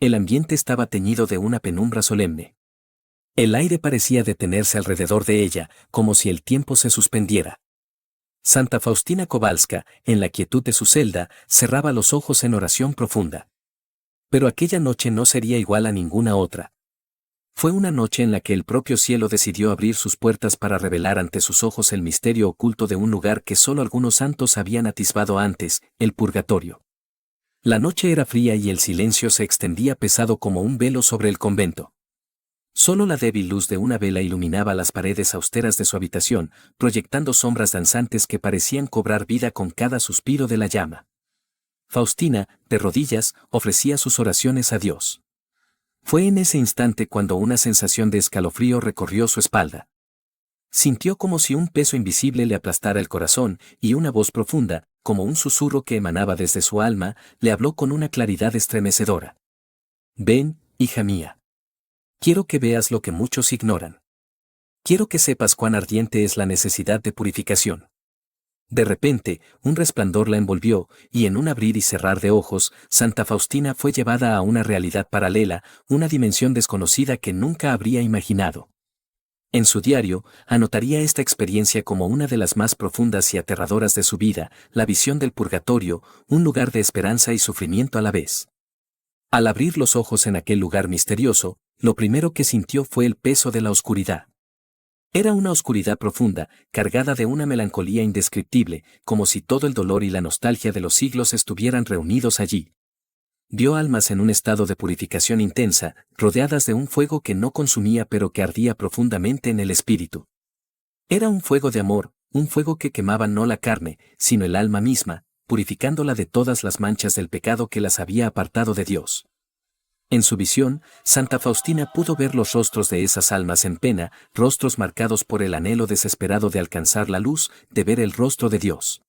El ambiente estaba teñido de una penumbra solemne. El aire parecía detenerse alrededor de ella, como si el tiempo se suspendiera. Santa Faustina Kowalska, en la quietud de su celda, cerraba los ojos en oración profunda. Pero aquella noche no sería igual a ninguna otra. Fue una noche en la que el propio cielo decidió abrir sus puertas para revelar ante sus ojos el misterio oculto de un lugar que solo algunos santos habían atisbado antes, el purgatorio. La noche era fría y el silencio se extendía pesado como un velo sobre el convento. Solo la débil luz de una vela iluminaba las paredes austeras de su habitación, proyectando sombras danzantes que parecían cobrar vida con cada suspiro de la llama. Faustina, de rodillas, ofrecía sus oraciones a Dios. Fue en ese instante cuando una sensación de escalofrío recorrió su espalda. Sintió como si un peso invisible le aplastara el corazón, y una voz profunda, como un susurro que emanaba desde su alma, le habló con una claridad estremecedora. «Ven, hija mía. Quiero que veas lo que muchos ignoran. Quiero que sepas cuán ardiente es la necesidad de purificación». De repente, un resplandor la envolvió, y en un abrir y cerrar de ojos, Santa Faustina fue llevada a una realidad paralela, una dimensión desconocida que nunca habría imaginado. En su diario, anotaría esta experiencia como una de las más profundas y aterradoras de su vida, la visión del purgatorio, un lugar de esperanza y sufrimiento a la vez. Al abrir los ojos en aquel lugar misterioso, lo primero que sintió fue el peso de la oscuridad. Era una oscuridad profunda, cargada de una melancolía indescriptible, como si todo el dolor y la nostalgia de los siglos estuvieran reunidos allí. Vio almas en un estado de purificación intensa, rodeadas de un fuego que no consumía pero que ardía profundamente en el espíritu. Era un fuego de amor, un fuego que quemaba no la carne, sino el alma misma, purificándola de todas las manchas del pecado que las había apartado de Dios. En su visión, Santa Faustina pudo ver los rostros de esas almas en pena, rostros marcados por el anhelo desesperado de alcanzar la luz, de ver el rostro de Dios.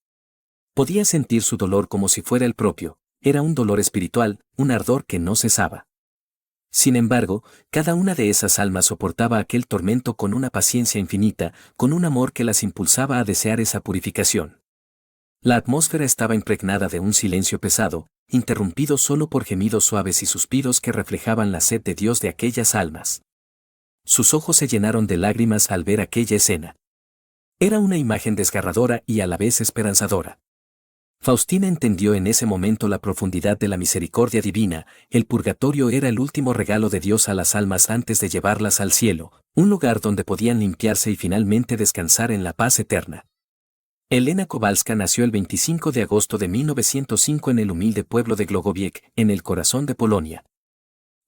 Podía sentir su dolor como si fuera el propio. Era un dolor espiritual, un ardor que no cesaba. Sin embargo, cada una de esas almas soportaba aquel tormento con una paciencia infinita, con un amor que las impulsaba a desear esa purificación. La atmósfera estaba impregnada de un silencio pesado, interrumpido solo por gemidos suaves y suspiros que reflejaban la sed de Dios de aquellas almas. Sus ojos se llenaron de lágrimas al ver aquella escena. Era una imagen desgarradora y a la vez esperanzadora. Faustina entendió en ese momento la profundidad de la misericordia divina. El purgatorio era el último regalo de Dios a las almas antes de llevarlas al cielo, un lugar donde podían limpiarse y finalmente descansar en la paz eterna. Elena Kowalska nació el 25 de agosto de 1905 en el humilde pueblo de Głogowiec, en el corazón de Polonia.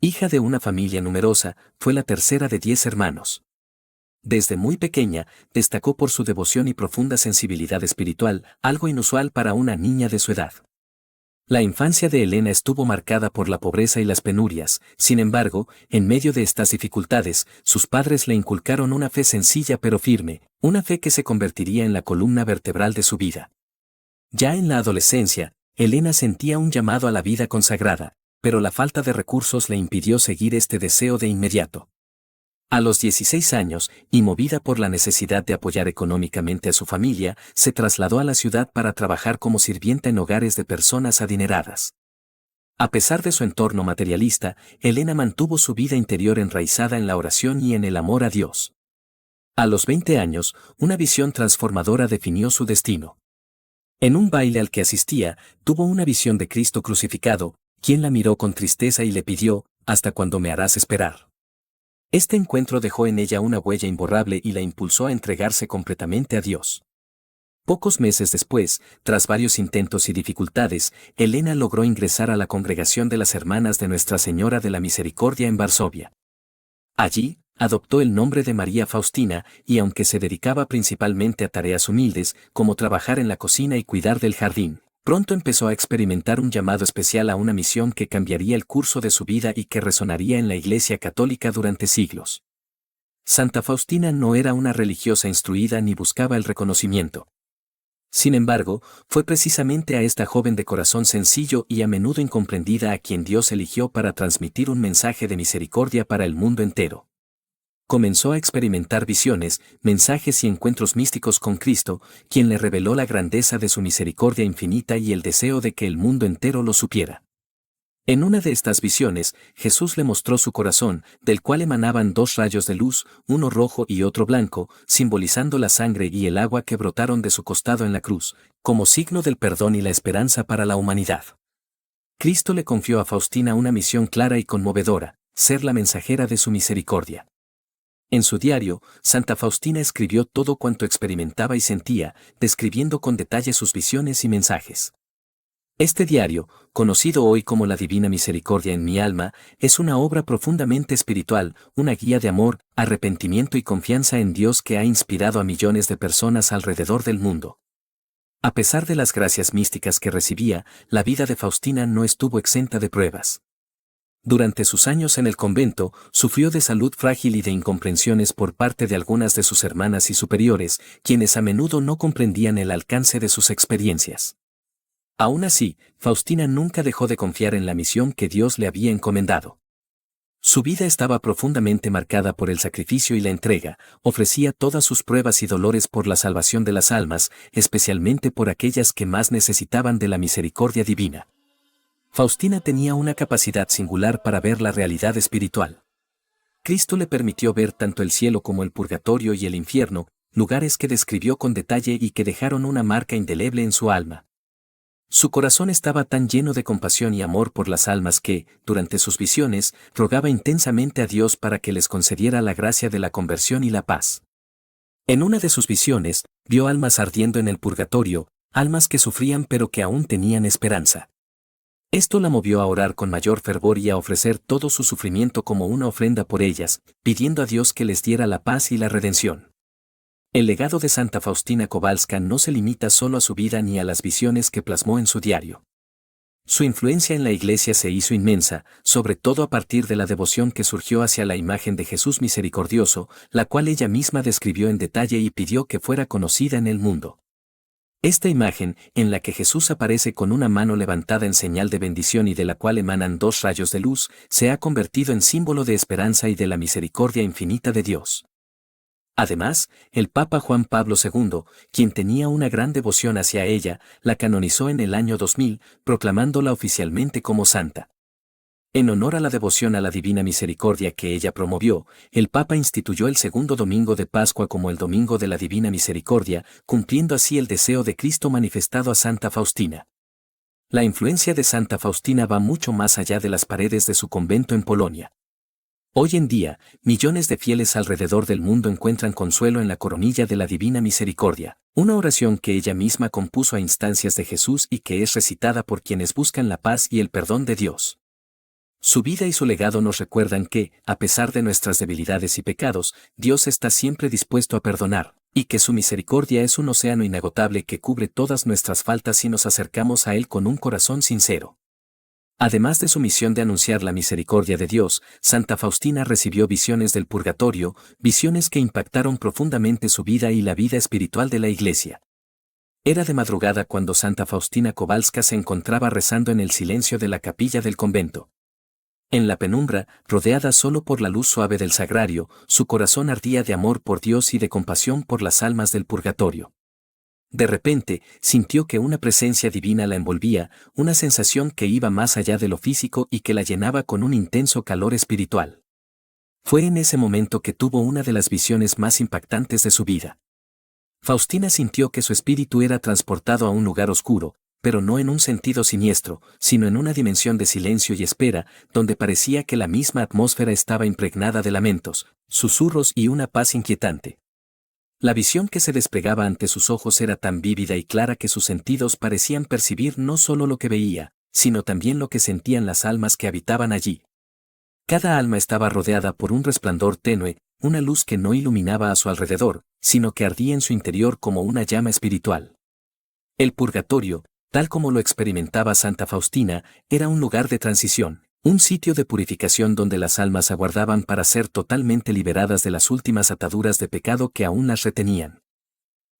Hija de una familia numerosa, fue la tercera de 10 hermanos. Desde muy pequeña, destacó por su devoción y profunda sensibilidad espiritual, algo inusual para una niña de su edad. La infancia de Elena estuvo marcada por la pobreza y las penurias. Sin embargo, en medio de estas dificultades, sus padres le inculcaron una fe sencilla pero firme, una fe que se convertiría en la columna vertebral de su vida. Ya en la adolescencia, Elena sentía un llamado a la vida consagrada, pero la falta de recursos le impidió seguir este deseo de inmediato. A los 16 años, y movida por la necesidad de apoyar económicamente a su familia, se trasladó a la ciudad para trabajar como sirvienta en hogares de personas adineradas. A pesar de su entorno materialista, Elena mantuvo su vida interior enraizada en la oración y en el amor a Dios. A los 20 años, una visión transformadora definió su destino. En un baile al que asistía, tuvo una visión de Cristo crucificado, quien la miró con tristeza y le pidió: «¿Hasta cuándo me harás esperar?». Este encuentro dejó en ella una huella imborrable y la impulsó a entregarse completamente a Dios. Pocos meses después, tras varios intentos y dificultades, Elena logró ingresar a la congregación de las Hermanas de Nuestra Señora de la Misericordia en Varsovia. Allí, adoptó el nombre de María Faustina y aunque se dedicaba principalmente a tareas humildes, como trabajar en la cocina y cuidar del jardín, pronto empezó a experimentar un llamado especial a una misión que cambiaría el curso de su vida y que resonaría en la Iglesia Católica durante siglos. Santa Faustina no era una religiosa instruida ni buscaba el reconocimiento. Sin embargo, fue precisamente a esta joven de corazón sencillo y a menudo incomprendida a quien Dios eligió para transmitir un mensaje de misericordia para el mundo entero. Comenzó a experimentar visiones, mensajes y encuentros místicos con Cristo, quien le reveló la grandeza de su misericordia infinita y el deseo de que el mundo entero lo supiera. En una de estas visiones, Jesús le mostró su corazón, del cual emanaban dos rayos de luz, uno rojo y otro blanco, simbolizando la sangre y el agua que brotaron de su costado en la cruz, como signo del perdón y la esperanza para la humanidad. Cristo le confió a Faustina una misión clara y conmovedora: ser la mensajera de su misericordia. En su diario, Santa Faustina escribió todo cuanto experimentaba y sentía, describiendo con detalle sus visiones y mensajes. Este diario, conocido hoy como la Divina Misericordia en mi alma, es una obra profundamente espiritual, una guía de amor, arrepentimiento y confianza en Dios que ha inspirado a millones de personas alrededor del mundo. A pesar de las gracias místicas que recibía, la vida de Faustina no estuvo exenta de pruebas. Durante sus años en el convento, sufrió de salud frágil y de incomprensiones por parte de algunas de sus hermanas y superiores, quienes a menudo no comprendían el alcance de sus experiencias. Aún así, Faustina nunca dejó de confiar en la misión que Dios le había encomendado. Su vida estaba profundamente marcada por el sacrificio y la entrega, ofrecía todas sus pruebas y dolores por la salvación de las almas, especialmente por aquellas que más necesitaban de la misericordia divina. Faustina tenía una capacidad singular para ver la realidad espiritual. Cristo le permitió ver tanto el cielo como el purgatorio y el infierno, lugares que describió con detalle y que dejaron una marca indeleble en su alma. Su corazón estaba tan lleno de compasión y amor por las almas que, durante sus visiones, rogaba intensamente a Dios para que les concediera la gracia de la conversión y la paz. En una de sus visiones, vio almas ardiendo en el purgatorio, almas que sufrían pero que aún tenían esperanza. Esto la movió a orar con mayor fervor y a ofrecer todo su sufrimiento como una ofrenda por ellas, pidiendo a Dios que les diera la paz y la redención. El legado de Santa Faustina Kowalska no se limita solo a su vida ni a las visiones que plasmó en su diario. Su influencia en la Iglesia se hizo inmensa, sobre todo a partir de la devoción que surgió hacia la imagen de Jesús misericordioso, la cual ella misma describió en detalle y pidió que fuera conocida en el mundo. Esta imagen, en la que Jesús aparece con una mano levantada en señal de bendición y de la cual emanan dos rayos de luz, se ha convertido en símbolo de esperanza y de la misericordia infinita de Dios. Además, el Papa Juan Pablo II, quien tenía una gran devoción hacia ella, la canonizó en el año 2000, proclamándola oficialmente como santa. En honor a la devoción a la Divina Misericordia que ella promovió, el Papa instituyó el segundo domingo de Pascua como el Domingo de la Divina Misericordia, cumpliendo así el deseo de Cristo manifestado a Santa Faustina. La influencia de Santa Faustina va mucho más allá de las paredes de su convento en Polonia. Hoy en día, millones de fieles alrededor del mundo encuentran consuelo en la coronilla de la Divina Misericordia, una oración que ella misma compuso a instancias de Jesús y que es recitada por quienes buscan la paz y el perdón de Dios. Su vida y su legado nos recuerdan que, a pesar de nuestras debilidades y pecados, Dios está siempre dispuesto a perdonar, y que su misericordia es un océano inagotable que cubre todas nuestras faltas si nos acercamos a Él con un corazón sincero. Además de su misión de anunciar la misericordia de Dios, Santa Faustina recibió visiones del purgatorio, visiones que impactaron profundamente su vida y la vida espiritual de la Iglesia. Era de madrugada cuando Santa Faustina Kowalska se encontraba rezando en el silencio de la capilla del convento. En la penumbra, rodeada solo por la luz suave del sagrario, su corazón ardía de amor por Dios y de compasión por las almas del purgatorio. De repente, sintió que una presencia divina la envolvía, una sensación que iba más allá de lo físico y que la llenaba con un intenso calor espiritual. Fue en ese momento que tuvo una de las visiones más impactantes de su vida. Faustina sintió que su espíritu era transportado a un lugar oscuro, pero no en un sentido siniestro, sino en una dimensión de silencio y espera, donde parecía que la misma atmósfera estaba impregnada de lamentos, susurros y una paz inquietante. La visión que se desplegaba ante sus ojos era tan vívida y clara que sus sentidos parecían percibir no solo lo que veía, sino también lo que sentían las almas que habitaban allí. Cada alma estaba rodeada por un resplandor tenue, una luz que no iluminaba a su alrededor, sino que ardía en su interior como una llama espiritual. El purgatorio, tal como lo experimentaba Santa Faustina, era un lugar de transición, un sitio de purificación donde las almas aguardaban para ser totalmente liberadas de las últimas ataduras de pecado que aún las retenían.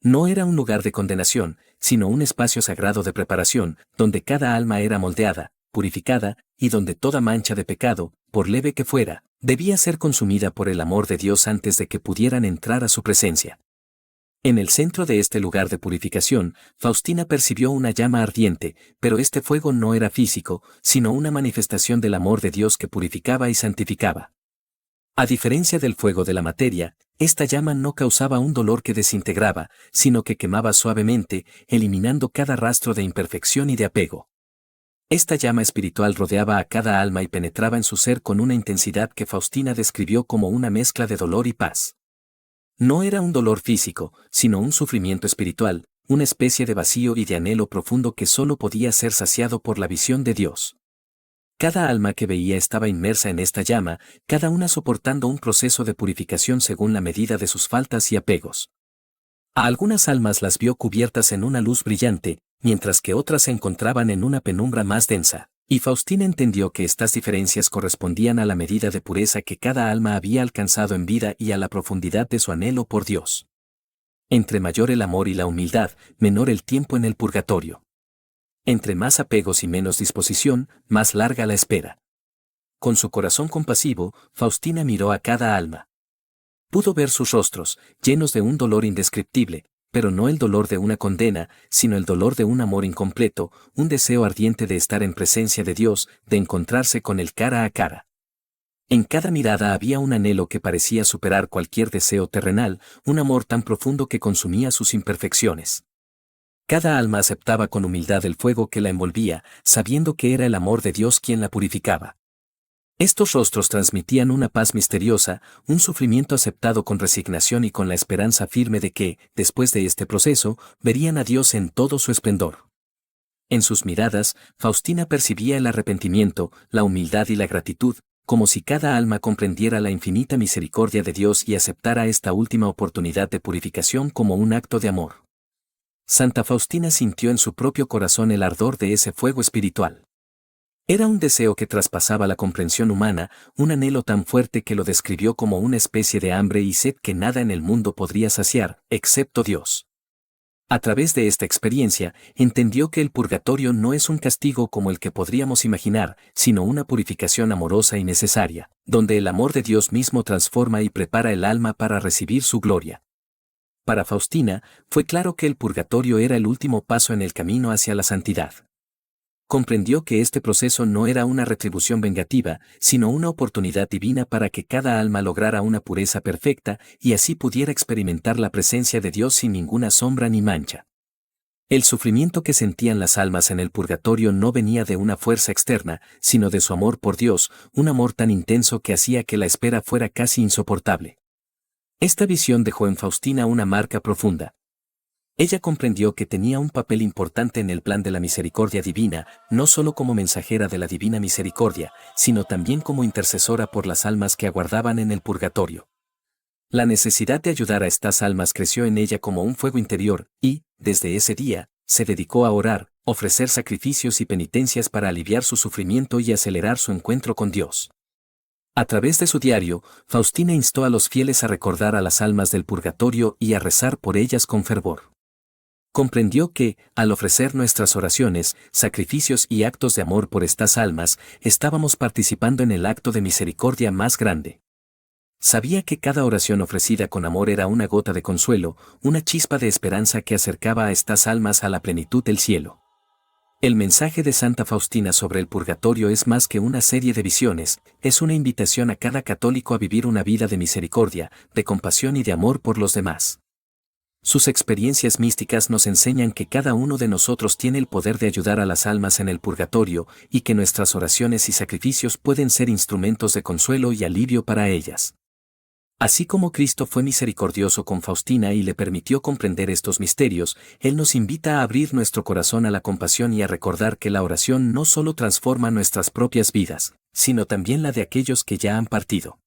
No era un lugar de condenación, sino un espacio sagrado de preparación, donde cada alma era moldeada, purificada, y donde toda mancha de pecado, por leve que fuera, debía ser consumida por el amor de Dios antes de que pudieran entrar a su presencia. En el centro de este lugar de purificación, Faustina percibió una llama ardiente, pero este fuego no era físico, sino una manifestación del amor de Dios que purificaba y santificaba. A diferencia del fuego de la materia, esta llama no causaba un dolor que desintegraba, sino que quemaba suavemente, eliminando cada rastro de imperfección y de apego. Esta llama espiritual rodeaba a cada alma y penetraba en su ser con una intensidad que Faustina describió como una mezcla de dolor y paz. No era un dolor físico, sino un sufrimiento espiritual, una especie de vacío y de anhelo profundo que solo podía ser saciado por la visión de Dios. Cada alma que veía estaba inmersa en esta llama, cada una soportando un proceso de purificación según la medida de sus faltas y apegos. A algunas almas las vio cubiertas en una luz brillante, mientras que otras se encontraban en una penumbra más densa, y Faustina entendió que estas diferencias correspondían a la medida de pureza que cada alma había alcanzado en vida y a la profundidad de su anhelo por Dios. Entre mayor el amor y la humildad, menor el tiempo en el purgatorio. Entre más apegos y menos disposición, más larga la espera. Con su corazón compasivo, Faustina miró a cada alma. Pudo ver sus rostros, llenos de un dolor indescriptible, pero no el dolor de una condena, sino el dolor de un amor incompleto, un deseo ardiente de estar en presencia de Dios, de encontrarse con Él cara a cara. En cada mirada había un anhelo que parecía superar cualquier deseo terrenal, un amor tan profundo que consumía sus imperfecciones. Cada alma aceptaba con humildad el fuego que la envolvía, sabiendo que era el amor de Dios quien la purificaba. Estos rostros transmitían una paz misteriosa, un sufrimiento aceptado con resignación y con la esperanza firme de que, después de este proceso, verían a Dios en todo su esplendor. En sus miradas, Faustina percibía el arrepentimiento, la humildad y la gratitud, como si cada alma comprendiera la infinita misericordia de Dios y aceptara esta última oportunidad de purificación como un acto de amor. Santa Faustina sintió en su propio corazón el ardor de ese fuego espiritual. Era un deseo que traspasaba la comprensión humana, un anhelo tan fuerte que lo describió como una especie de hambre y sed que nada en el mundo podría saciar, excepto Dios. A través de esta experiencia, entendió que el purgatorio no es un castigo como el que podríamos imaginar, sino una purificación amorosa y necesaria, donde el amor de Dios mismo transforma y prepara el alma para recibir su gloria. Para Faustina, fue claro que el purgatorio era el último paso en el camino hacia la santidad. Comprendió que este proceso no era una retribución vengativa, sino una oportunidad divina para que cada alma lograra una pureza perfecta y así pudiera experimentar la presencia de Dios sin ninguna sombra ni mancha. El sufrimiento que sentían las almas en el purgatorio no venía de una fuerza externa, sino de su amor por Dios, un amor tan intenso que hacía que la espera fuera casi insoportable. Esta visión dejó en Faustina una marca profunda. Ella comprendió que tenía un papel importante en el plan de la misericordia divina, no solo como mensajera de la divina misericordia, sino también como intercesora por las almas que aguardaban en el purgatorio. La necesidad de ayudar a estas almas creció en ella como un fuego interior, y, desde ese día, se dedicó a orar, ofrecer sacrificios y penitencias para aliviar su sufrimiento y acelerar su encuentro con Dios. A través de su diario, Faustina instó a los fieles a recordar a las almas del purgatorio y a rezar por ellas con fervor. Comprendió que, al ofrecer nuestras oraciones, sacrificios y actos de amor por estas almas, estábamos participando en el acto de misericordia más grande. Sabía que cada oración ofrecida con amor era una gota de consuelo, una chispa de esperanza que acercaba a estas almas a la plenitud del cielo. El mensaje de Santa Faustina sobre el purgatorio es más que una serie de visiones, es una invitación a cada católico a vivir una vida de misericordia, de compasión y de amor por los demás. Sus experiencias místicas nos enseñan que cada uno de nosotros tiene el poder de ayudar a las almas en el purgatorio y que nuestras oraciones y sacrificios pueden ser instrumentos de consuelo y alivio para ellas. Así como Cristo fue misericordioso con Faustina y le permitió comprender estos misterios, Él nos invita a abrir nuestro corazón a la compasión y a recordar que la oración no solo transforma nuestras propias vidas, sino también la de aquellos que ya han partido.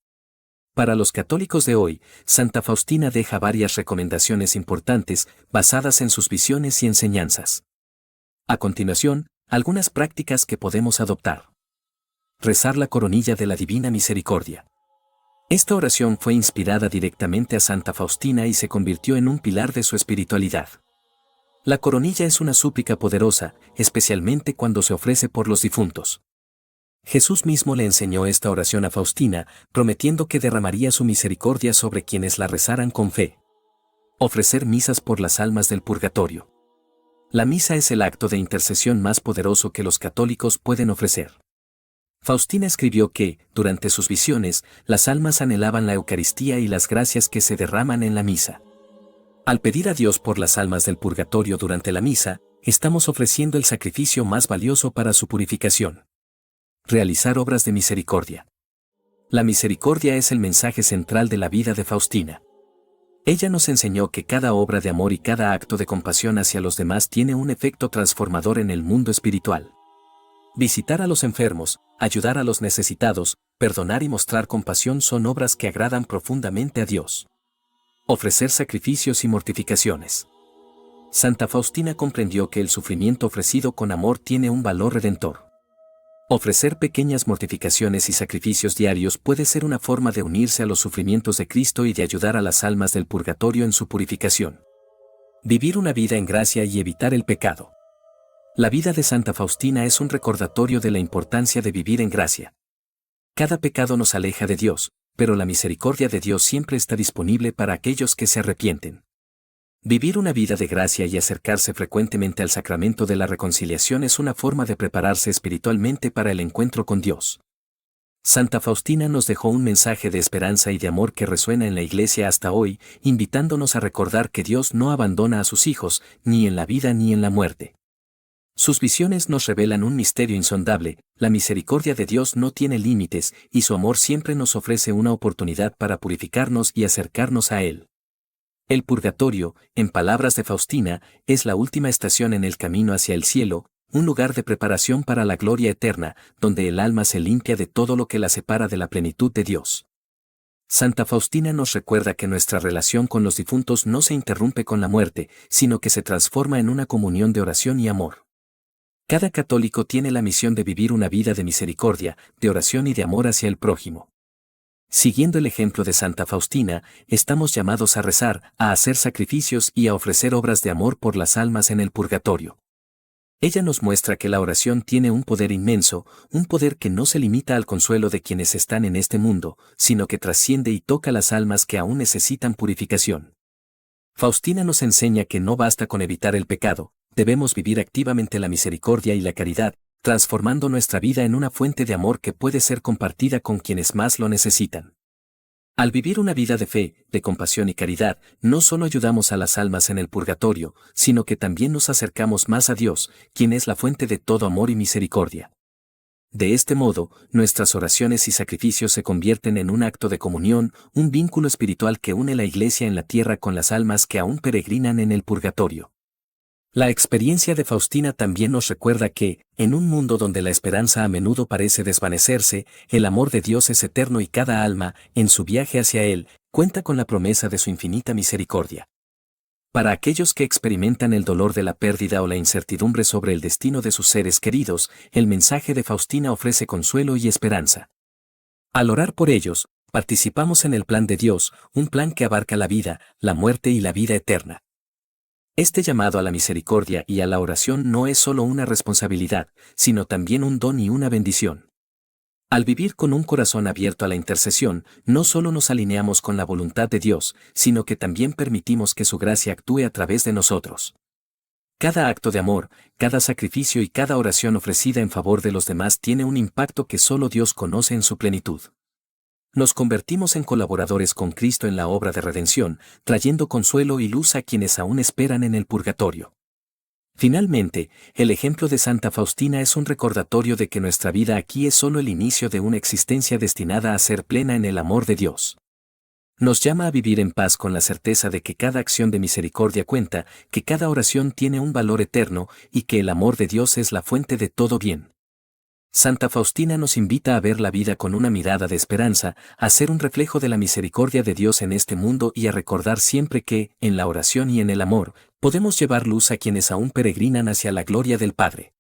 Para los católicos de hoy, Santa Faustina deja varias recomendaciones importantes basadas en sus visiones y enseñanzas. A continuación, algunas prácticas que podemos adoptar. Rezar la coronilla de la Divina Misericordia. Esta oración fue inspirada directamente a Santa Faustina y se convirtió en un pilar de su espiritualidad. La coronilla es una súplica poderosa, especialmente cuando se ofrece por los difuntos. Jesús mismo le enseñó esta oración a Faustina, prometiendo que derramaría su misericordia sobre quienes la rezaran con fe. Ofrecer misas por las almas del purgatorio. La misa es el acto de intercesión más poderoso que los católicos pueden ofrecer. Faustina escribió que, durante sus visiones, las almas anhelaban la Eucaristía y las gracias que se derraman en la misa. Al pedir a Dios por las almas del purgatorio durante la misa, estamos ofreciendo el sacrificio más valioso para su purificación. Realizar obras de misericordia. La misericordia es el mensaje central de la vida de Faustina. Ella nos enseñó que cada obra de amor y cada acto de compasión hacia los demás tiene un efecto transformador en el mundo espiritual. Visitar a los enfermos, ayudar a los necesitados, perdonar y mostrar compasión son obras que agradan profundamente a Dios. Ofrecer sacrificios y mortificaciones. Santa Faustina comprendió que el sufrimiento ofrecido con amor tiene un valor redentor. Ofrecer pequeñas mortificaciones y sacrificios diarios puede ser una forma de unirse a los sufrimientos de Cristo y de ayudar a las almas del purgatorio en su purificación. Vivir una vida en gracia y evitar el pecado. La vida de Santa Faustina es un recordatorio de la importancia de vivir en gracia. Cada pecado nos aleja de Dios, pero la misericordia de Dios siempre está disponible para aquellos que se arrepienten. Vivir una vida de gracia y acercarse frecuentemente al sacramento de la reconciliación es una forma de prepararse espiritualmente para el encuentro con Dios. Santa Faustina nos dejó un mensaje de esperanza y de amor que resuena en la Iglesia hasta hoy, invitándonos a recordar que Dios no abandona a sus hijos, ni en la vida ni en la muerte. Sus visiones nos revelan un misterio insondable: la misericordia de Dios no tiene límites, y su amor siempre nos ofrece una oportunidad para purificarnos y acercarnos a Él. El purgatorio, en palabras de Faustina, es la última estación en el camino hacia el cielo, un lugar de preparación para la gloria eterna, donde el alma se limpia de todo lo que la separa de la plenitud de Dios. Santa Faustina nos recuerda que nuestra relación con los difuntos no se interrumpe con la muerte, sino que se transforma en una comunión de oración y amor. Cada católico tiene la misión de vivir una vida de misericordia, de oración y de amor hacia el prójimo. Siguiendo el ejemplo de Santa Faustina, estamos llamados a rezar, a hacer sacrificios y a ofrecer obras de amor por las almas en el purgatorio. Ella nos muestra que la oración tiene un poder inmenso, un poder que no se limita al consuelo de quienes están en este mundo, sino que trasciende y toca las almas que aún necesitan purificación. Faustina nos enseña que no basta con evitar el pecado, debemos vivir activamente la misericordia y la caridad, transformando nuestra vida en una fuente de amor que puede ser compartida con quienes más lo necesitan. Al vivir una vida de fe, de compasión y caridad, no solo ayudamos a las almas en el purgatorio, sino que también nos acercamos más a Dios, quien es la fuente de todo amor y misericordia. De este modo, nuestras oraciones y sacrificios se convierten en un acto de comunión, un vínculo espiritual que une la Iglesia en la tierra con las almas que aún peregrinan en el purgatorio. La experiencia de Faustina también nos recuerda que, en un mundo donde la esperanza a menudo parece desvanecerse, el amor de Dios es eterno y cada alma, en su viaje hacia Él, cuenta con la promesa de su infinita misericordia. Para aquellos que experimentan el dolor de la pérdida o la incertidumbre sobre el destino de sus seres queridos, el mensaje de Faustina ofrece consuelo y esperanza. Al orar por ellos, participamos en el plan de Dios, un plan que abarca la vida, la muerte y la vida eterna. Este llamado a la misericordia y a la oración no es solo una responsabilidad, sino también un don y una bendición. Al vivir con un corazón abierto a la intercesión, no solo nos alineamos con la voluntad de Dios, sino que también permitimos que su gracia actúe a través de nosotros. Cada acto de amor, cada sacrificio y cada oración ofrecida en favor de los demás tiene un impacto que solo Dios conoce en su plenitud. Nos convertimos en colaboradores con Cristo en la obra de redención, trayendo consuelo y luz a quienes aún esperan en el purgatorio. Finalmente, el ejemplo de Santa Faustina es un recordatorio de que nuestra vida aquí es solo el inicio de una existencia destinada a ser plena en el amor de Dios. Nos llama a vivir en paz con la certeza de que cada acción de misericordia cuenta, que cada oración tiene un valor eterno y que el amor de Dios es la fuente de todo bien. Santa Faustina nos invita a ver la vida con una mirada de esperanza, a ser un reflejo de la misericordia de Dios en este mundo y a recordar siempre que, en la oración y en el amor, podemos llevar luz a quienes aún peregrinan hacia la gloria del Padre.